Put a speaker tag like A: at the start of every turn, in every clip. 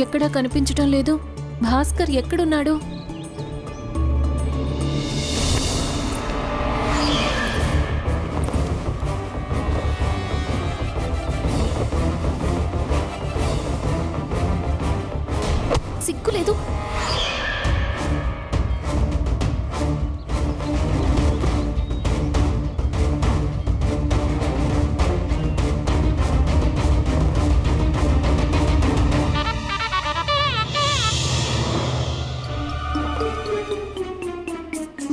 A: ఎక్కడా కనిపించటం లేదు. భాస్కర్ ఎక్కడున్నాడు? సిగ్గులేదు.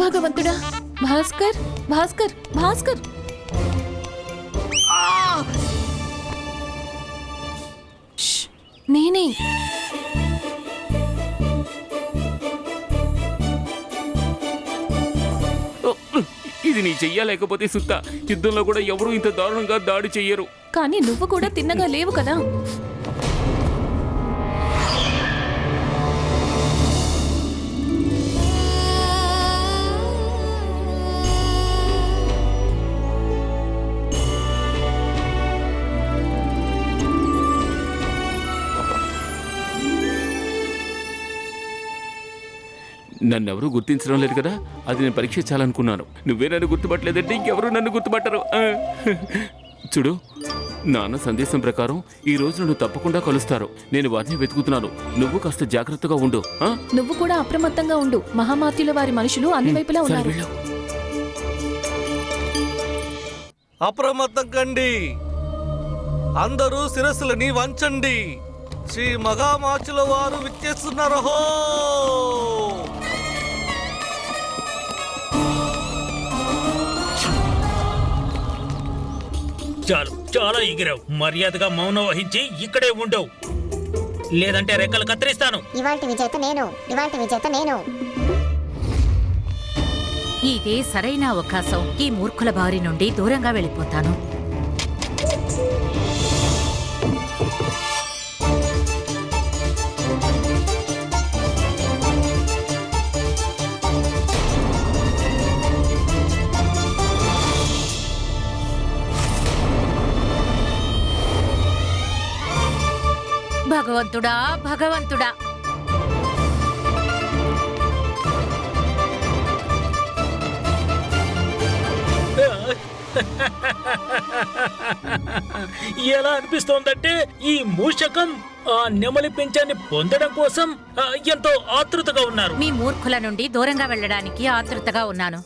A: భగవంతుడా! భాస్కర్, భాస్కర్, భాస్కర్! నేనే.
B: ఇది నీ చెయ్యలేకపోతే సుత్త, యుద్ధంలో కూడా ఎవరూ ఇంత దారుణంగా దాడి చెయ్యరు.
A: కానీ నువ్వు కూడా తిన్నగా లేవు కదా.
B: నన్నెవరూ గుర్తించడం లేదు కదా, అది నేను పరీక్షించాలనుకున్నాను. నువ్వే నన్ను గుర్తుపట్టలేదంటే ఇంకెవరూ నన్ను గుర్తుపట్టరు. చూడు, నాన్న సందేశం ప్రకారం ఈ రోజు నన్ను తప్పకుండా కలుస్తారు. నేను వారిని వెతుకుతున్నాను. నువ్వు కాస్త జాగ్రత్తగా ఉండు.
A: నువ్వు కూడా అప్రమత్తంగా ఉండు. మహామాత్యుల వారి మనుషులు అన్ని వైపులా ఉన్నారు.
C: అప్రమత్తం కండి, అందరూ శిరస్సులని వంచండి. శ్రీ మహామాచుల వారు విచ్చేస్తున్నారు.
D: చాలు, చాలా ఎగిరావు. మర్యాదగా మౌనం వహించి ఇక్కడే ఉండవు, లేదంటే రెక్కలు కత్తిరిస్తాను.
E: ఇవాల్టి విజేత నేను.
F: ఇదే సరైన అవకాశం. ఈ మూర్ఖుల బారి నుండి దూరంగా వెళ్ళిపోతాను. భగవంతుడా, భగవంతుడా!
D: ఎలా అనిపిస్తోందంటే ఈ మూషకం ఆ నెమలి పెంచాన్ని పొందడం కోసం ఎంతో ఆతృతగా ఉన్నారు.
F: మీ మూర్ఖుల నుండి దూరంగా వెళ్ళడానికి ఆతృతగా ఉన్నాను.